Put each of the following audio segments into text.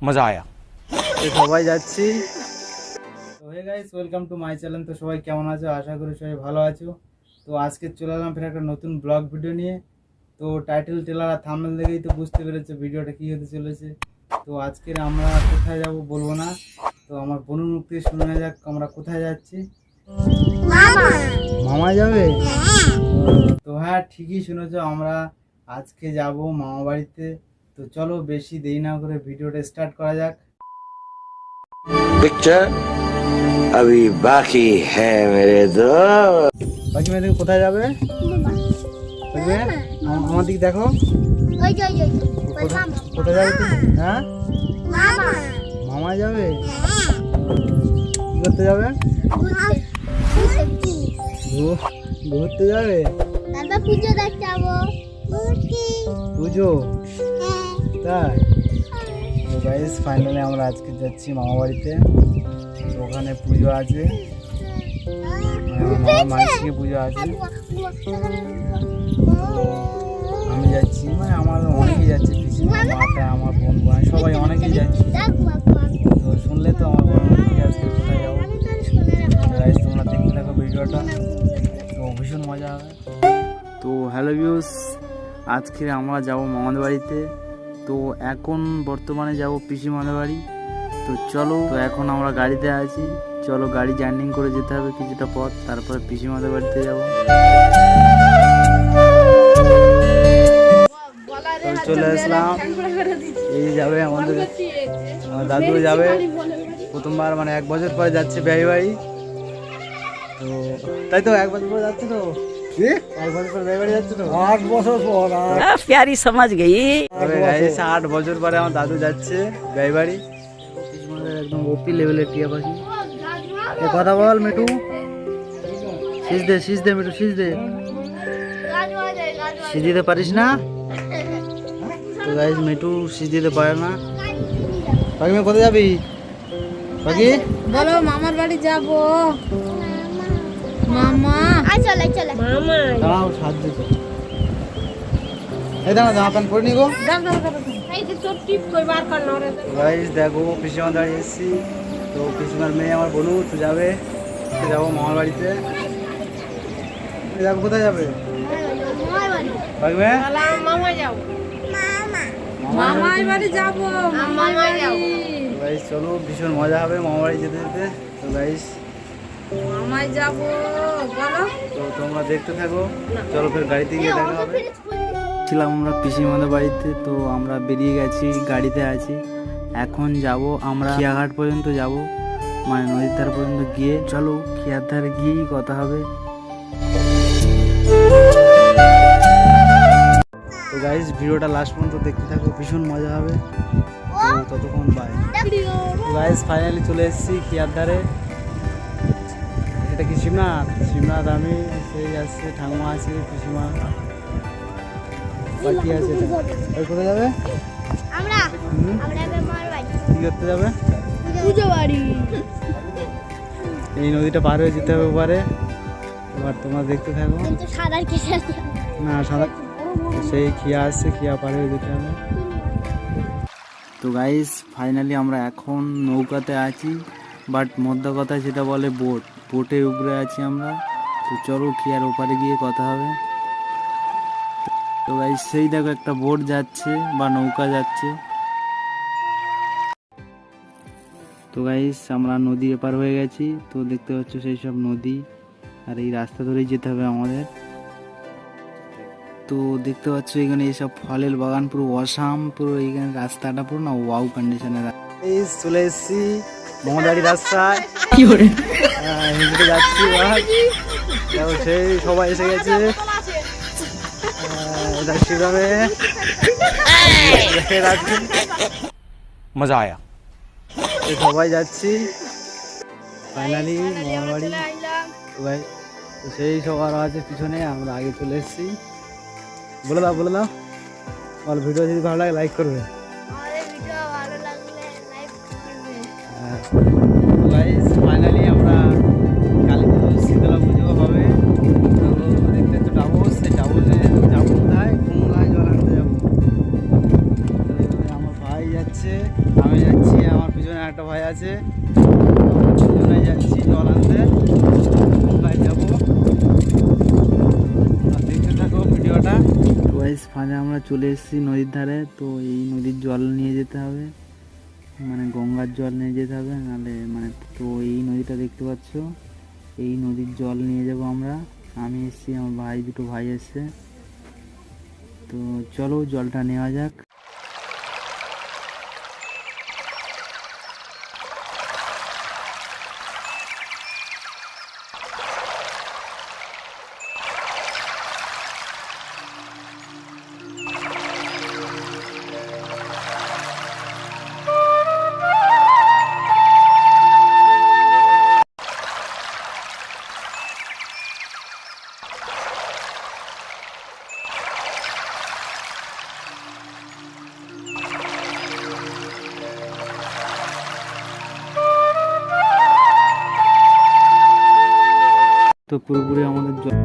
मजा आया। সবাই যাচ্ছি। তো hey guys, welcome to my channel. তো সবাই কেমন আছো? আশা করি সবাই ভালো আছো। তো আজকে চলে এলাম ফের একটা নতুন ব্লগ ভিডিও নিয়ে। তো টাইটেল টেলার আর থাম্বনেল দেখেই তো বুঝতে পেরেছো ভিডিওটা কী হতে চলেছে। তো আজকের আমরা কোথায় যাব বলবো না, তো আমার বোনের মুখ থেকে শুনে নেওয়া যাক আমরা কোথায় যাচ্ছি। মামা যাবে? তো হ্যাঁ, ঠিকই শুনেছো, আমরা আজকে যাব মামা বাড়িতে। তো চলো বেশি দেরি না করে ভিডিওটা স্টার্ট করা যাক। पिक्चर अभी बाकी है मेरे दोस्त। বাকি মেয়েদের কোথায় যাবে? দেখবে আমার দিকে দেখো, কোথায় যাবে তুমি? হ্যাঁ, মামা যাবে। কি করতে যাবে? ঘুরতে যাবে। পুজো? তাই গাইস, ফাইনালি আমরা আজকে যাচ্ছি মামা বাড়িতে। তো ওখানে পুজো আছে, মামা মানসিকে পুজো আছে। তো আমি যাচ্ছি, মানে আমার অনেকেই যাচ্ছে, পিসিমা, মাটা, আমার বোন ভাই সবাই অনেকেই যাচ্ছি। তো শুনলে তো আমার বোন থেকে আজকে কোথায় যাবো। গাইস তোমরা দেখতে থাকো ভিডিওটা, তো ভীষণ মজা হবে। তো হ্যালো ভিউস, আজকে আমরা যাব মামাদের বাড়িতে। তো এখন বর্তমানে যাব পিসিমাদের বাড়ি। তো চলো, তো এখন আমরা গাড়িতে আছি, চলো গাড়ি জার্নি করে যেতে হবে কিছুটা পথ, তারপরে পিসিমাদের বাড়িতে যাব। চলে আসলাম, এই যাবে আমাদের দাদু যাবে প্রথমবার, মানে 1 বছর পরে যাচ্ছে বিয়ে বাড়ি। তো তাই তো 1 বছর পরে যাচ্ছে, তো 1 বছর পরে বিয়ে বাড়ি যাচ্ছে, তো 8 বছর পর। प्यारी समझ गई। 8 বছর পরে আমার দাদু যাচ্ছে বিয়ে বাড়ি। একদম ওপি লেভেলের টিয়া পাখি। এ কথা বল মিঠু, শীষ দে মিঠু, শীষ দিতে পারিস না? তো গাইস মিঠু শীষ দিতে পারে না। পাখি মেয়ে কোথায় যাবি? পাখি বলো মামার বাড়ি যাব। মামা চলে চলে মামা দাঁড়াও, সাহায্য কর। এই দাঁড়া, জামা প্যান্ট পরে নি গো। এই যে তোর টিপ কই বার কর না রে। গাইস দেখো, পিসিমার দাঁড়িয়ে এসেছি। তো পিসিমার মেয়ে আমার বনু তো যাবে, তো যাবো মামার বাড়িতে। দেখো কোথায় যাবে পাখি মেয়ে? মামা যাও, মামার বাড়ি যাব। মামা যাও গাইস চলো, ভীষণ মজা হবে মামা বাড়ি যেতে যেতে। তো গাইস মামায় যাব, বলো। তো তোমরা দেখতে থাকো, চলো ফের গাড়িতে গিয়ে দেখা হবে। ছিলাম আমরা পিসিমাদের বাড়িতে, তো আমরা বেরিয়ে গেছি, গাড়িতে আছি। এখন যাব আমরা খিয়াঘাট পর্যন্ত যাব, মানে নদীর ধার পর্যন্ত গিয়ে, চলো খিয়ার ধারে গিয়েই কথা হবে। তো গাইস ভিডিওটা লাস্ট পর্যন্ত দেখতে থাকো, ভীষণ মজা হবে। তো ততক্ষণ বাই। তো গাইস ফাইনালি চলে এসেছি খিয়ার ধারে। এটা কি শিবনাথ, আমি সেই আসছে, ঠাকুমা আছে, পিসিমা বাকি আছে। কোথায় যাবে? কি করতে যাবে? এই নদীটা পার হয়ে যেতে হবে ওপারে। এবার তোমরা দেখতে থাকো। না সাদা, সেই খিয়া আসছে, খিয়া পার হয়ে যেতে হবে। তো গাইস ফাইনালি আমরা এখন নৌকাতে আছি, বাট মধ্য কথা যেটা বলে বোটের উপরে আছি আমরা। তো চলো খিয়ার ওপারে গিয়ে কথা হবে। তো গাইস সেই দেখো একটা বোট যাচ্ছে বা নৌকা যাচ্ছে। তো গাইস আমরা নদী এপার হয়ে গেছি, তো দেখতে পাচ্ছ সেই সব নদী, আর এই রাস্তা ধরেই যেতে হবে আমাদের। তো দেখতে পাচ্ছ এখানে এইসব ফলের বাগান, পুরো অসাম, পুরো এখানে রাস্তাটা পুরো না ওয়াও কন্ডিশনের। চলে এসেছি মহাদারি রাস্তায়, হেঁটে যাচ্ছি, সেই সবাই এসে গেছে। मजा आया। সবাই যাচ্ছি ফাইনালি মামার বাড়ি। সবাই সেই সব আরো আছে পিছনে, আমরা আগে চলে এসেছি। বলে দাও বল, ভিডিও যদি ভালো লাগে লাইক করবে। ফাইনালি আমরা কালী পুজো, শীতলা পুজো হবে। দেখতে তো ডাবস, সেই ডাবসে যাবো কোথায়? আছে, আমরা দুজনে যাচ্ছি জল আনতে। কোথায় যাবো দেখতে থাকো ভিডিওটা। গাইস ফাঁদে আমরা চলে এসেছি নদীর ধারে। তো এই নদীর জল নিয়ে যেতে হবে, মানে গঙ্গার জল নিয়ে যেতে হবে, নাহলে মানে তো এই নদীটা দেখতে পাচ্ছ, এই নদীর জল নিয়ে যাব আমরা। আমি এসেছি, আমার ভাই, দুটো ভাই এসছে। তো চলো জলটা নেওয়া যাক। তো পুরোপুরি আমাদের জল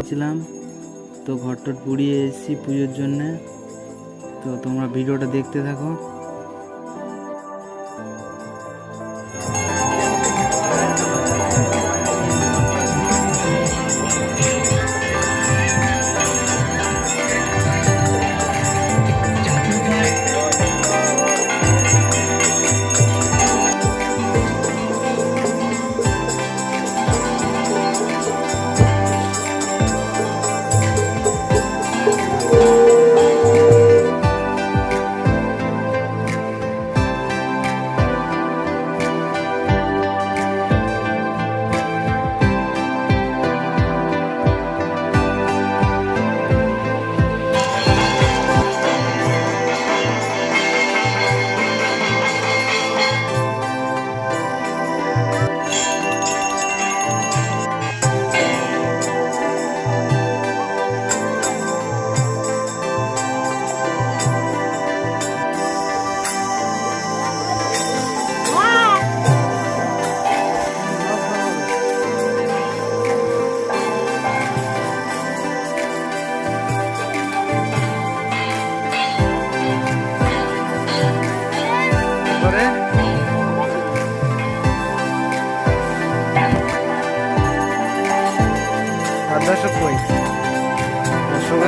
ছিলাম। তো ঘরটর পুড়িয়ে এসেছি পুজোর জন্যে। তো তোমরা ভিডিওটা দেখতে থাকো। দর্শক কই দর্শক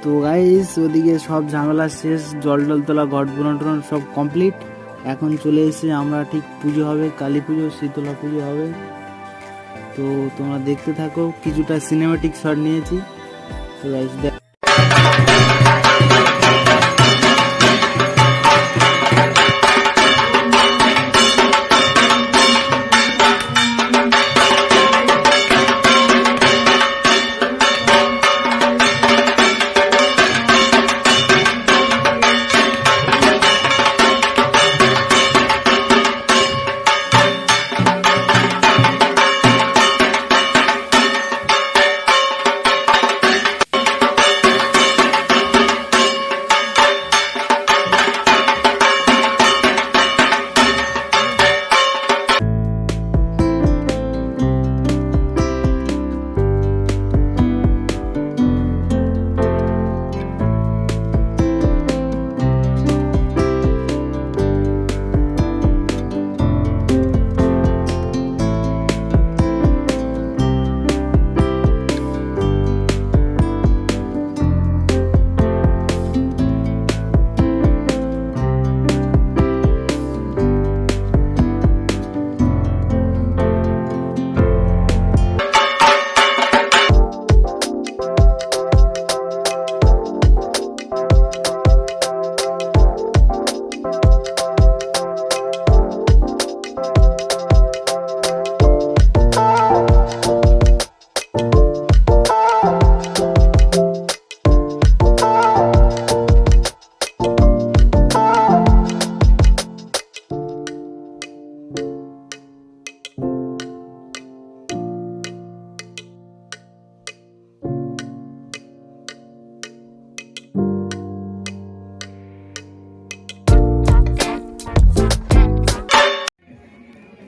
তো গাইস ওদিকে সব ঝামেলা শেষ, জল টল তোলা, ঘট বুনন সব কমপ্লিট। এখন চলে এসে আমরা ঠিক পুজো হবে, কালী পুজো, শীতলা পুজো হবে। তো তোমরা দেখতে থাকো, কিছুটা সিনেমেটিক শট নিয়েছি। তো গাইস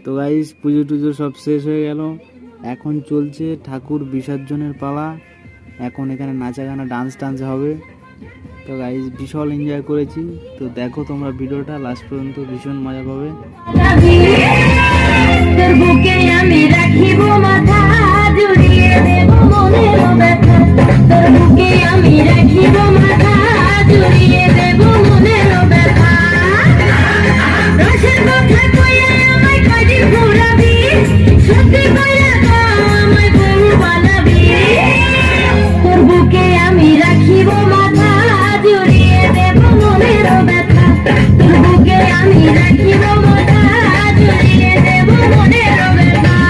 তো গাইস পুজো টুজো সব শেষ হয়ে গেল, এখন চলছে ঠাকুর বিসর্জনের পালা। এখন এখানে নাচা গানা ডান্স টান্স হবে। তো গাইস বিশাল এনজয় করেছি। তো দেখো তোমরা ভিডিওটা লাস্ট পর্যন্ত, ভীষণ মজা পাবে। তোর বুকে আমি রাখিব মাথা জুড়িয়ে দেব মনের ব্যথা, তোর বুকে আমি রাখিব মাথা জুড়িয়ে দেব মনের ব্যথা। রসের কথা কইয়া আমায় কয়দিন ঘুরাবি, সত্যি কইয়া দাও আমায় বহু বানাবি। তোর বুকে আমি রাখিব মাথা জুড়িয়ে দেব মনের ব্যথা, তোর বুকে আমি রাখিব মাথা জুড়িয়ে দেব মনের ব্যথা।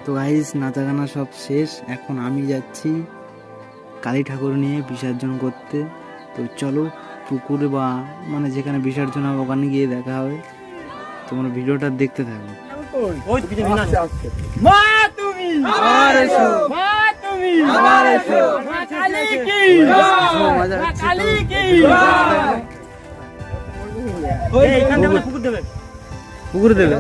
তো গাইস নাচা গানা সব শেষ, এখন আমি যাচ্ছি কালী ঠাকুর নিয়ে বিসর্জন করতে। তো চলো পুকুরে বা মানে যেখানে বিসর্জন হবে ওখানে গিয়ে দেখা হবে। তোমরা ভিডিওটা দেখতে থাকো। পুকুরে দেবে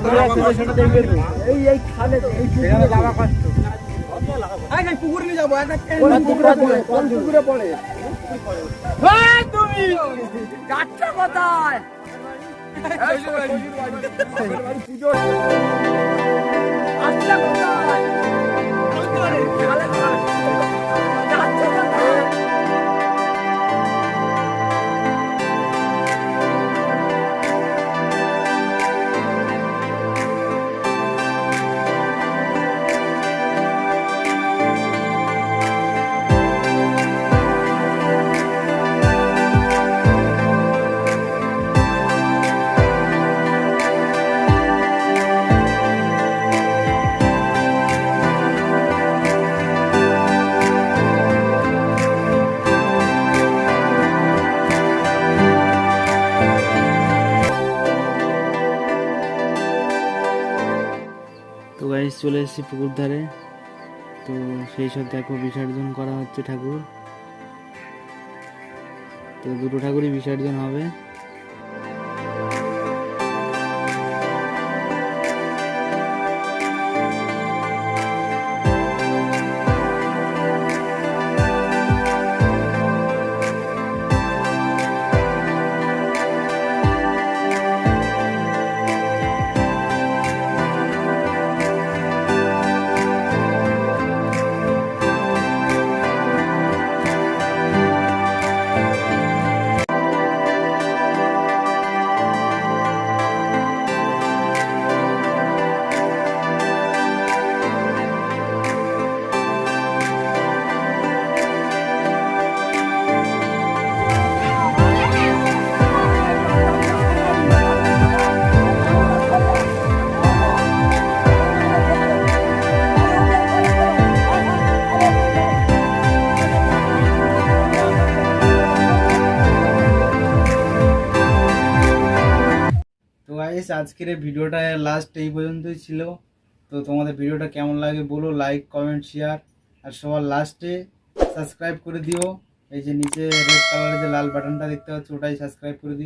তো গাইস চলে এসেছি পুকুর ধারে। তো সেই সব দেখো বিসর্জন করা হচ্ছে ঠাকুর। তো দুটো ঠাকুরই বিসর্জন হবে। গাইস আজকের এই ভিডিওটা লাস্ট এই পর্যন্তই ছিল। তো তোমাদের ভিডিওটা কেমন লাগে বলো, লাইক কমেন্ট শেয়ার, আর সবার লাস্টে সাবস্ক্রাইব করে দিও। এই যে নিচে রেড কালারের যে লাল বাটনটা দেখতে পাচ্ছ ওটাই সাবস্ক্রাইব করে দিও।